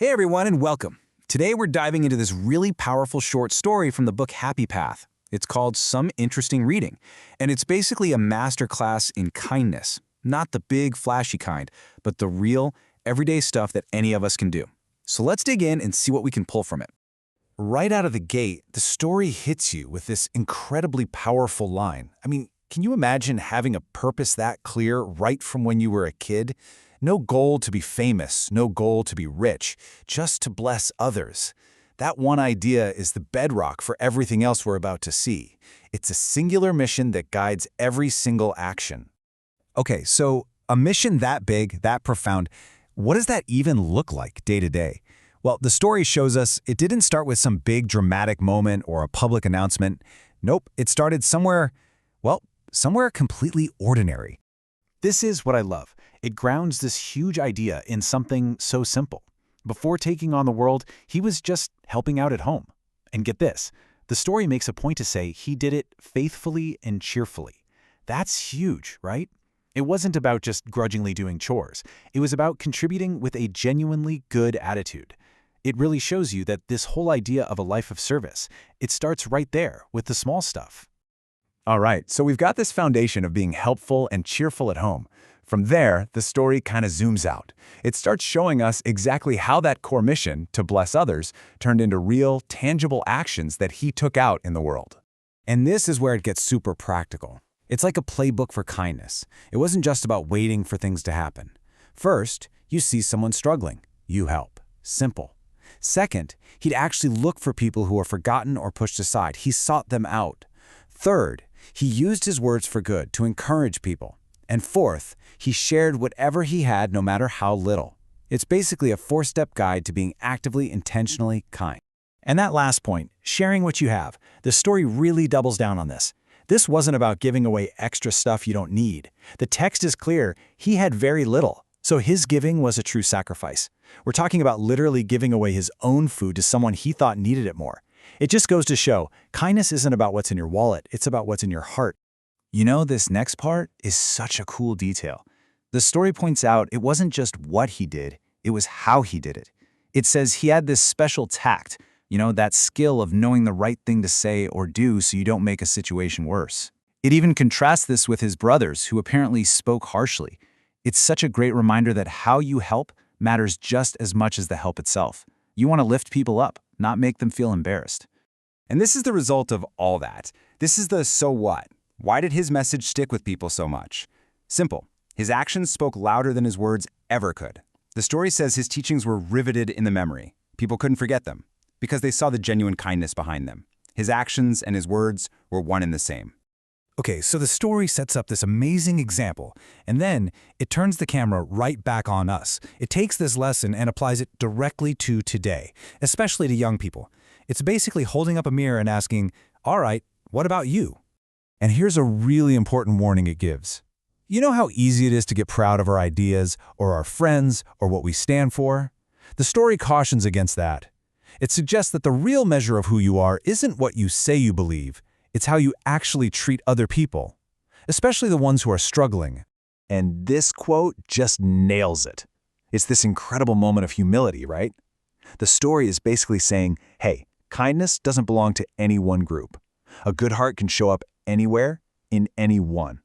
Hey everyone and welcome. Today we're diving into this really powerful short story from the book Happy Path. It's called Some Interesting Reading, and it's basically a masterclass in kindness. Not the big, flashy kind, but the real, everyday stuff that any of us can do. So let's dig in and see what we can pull from it. Right out of the gate, the story hits you with this incredibly powerful line. Can you imagine having a purpose that clear right from when you were a kid? No goal to be famous, no goal to be rich, just to bless others. That one idea is the bedrock for everything else we're about to see. It's a singular mission that guides every single action. Okay, so a mission that big, that profound, what does that even look like day to day? Well, the story shows us it didn't start with some big dramatic moment or a public announcement. Nope, it started somewhere completely ordinary. This is what I love. It grounds this huge idea in something so simple. Before taking on the world, he was just helping out at home. And get this, the story makes a point to say he did it faithfully and cheerfully. That's huge, right? It wasn't about just grudgingly doing chores. It was about contributing with a genuinely good attitude. It really shows you that this whole idea of a life of service, it starts right there with the small stuff. All right, so we've got this foundation of being helpful and cheerful at home. From there, the story kind of zooms out. It starts showing us exactly how that core mission, to bless others, turned into real, tangible actions that he took out in the world. And this is where it gets super practical. It's like a playbook for kindness. It wasn't just about waiting for things to happen. First, you see someone struggling. You help. Simple. Second, he'd actually look for people who are forgotten or pushed aside. He sought them out. Third, he used his words for good to encourage people. And fourth, he shared whatever he had, no matter how little. It's basically a four-step guide to being actively, intentionally kind. And that last point, sharing what you have, the story really doubles down on this. This wasn't about giving away extra stuff you don't need. The text is clear, he had very little, so his giving was a true sacrifice. We're talking about literally giving away his own food to someone he thought needed it more. It just goes to show, kindness isn't about what's in your wallet, it's about what's in your heart. You know, this next part is such a cool detail. The story points out it wasn't just what he did, it was how he did it. It says he had this special tact, that skill of knowing the right thing to say or do so you don't make a situation worse. It even contrasts this with his brothers, who apparently spoke harshly. It's such a great reminder that how you help matters just as much as the help itself. You want to lift people up, not make them feel embarrassed. And this is the result of all that. This is the so what. Why did his message stick with people so much? Simple. His actions spoke louder than his words ever could. The story says his teachings were riveted in the memory. People couldn't forget them because they saw the genuine kindness behind them. His actions and his words were one and the same. Okay, so the story sets up this amazing example, and then it turns the camera right back on us. It takes this lesson and applies it directly to today, especially to young people. It's basically holding up a mirror and asking, all right, what about you? And here's a really important warning it gives. You know how easy it is to get proud of our ideas, or our friends, or what we stand for? The story cautions against that. It suggests that the real measure of who you are isn't what you say you believe, it's how you actually treat other people, especially the ones who are struggling. And this quote just nails it. It's this incredible moment of humility, right? The story is basically saying, hey, kindness doesn't belong to any one group. A good heart can show up anywhere, in anyone.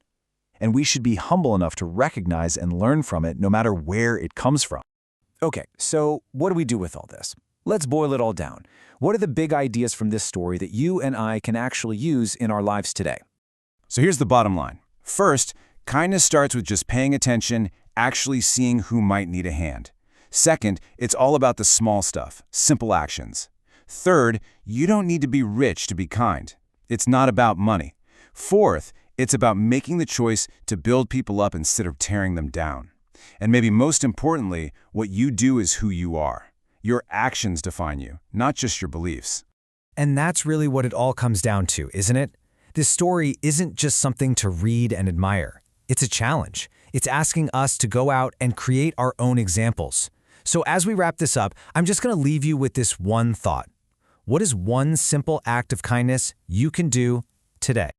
And we should be humble enough to recognize and learn from it no matter where it comes from. Okay, so what do we do with all this? Let's boil it all down. What are the big ideas from this story that you and I can actually use in our lives today? So here's the bottom line. First, kindness starts with just paying attention, actually seeing who might need a hand. Second, it's all about the small stuff, simple actions. Third, you don't need to be rich to be kind. It's not about money. Fourth, it's about making the choice to build people up instead of tearing them down. And maybe most importantly, what you do is who you are. Your actions define you, not just your beliefs. And that's really what it all comes down to, isn't it? This story isn't just something to read and admire. It's a challenge. It's asking us to go out and create our own examples. So as we wrap this up, I'm just going to leave you with this one thought. What is one simple act of kindness you can do today?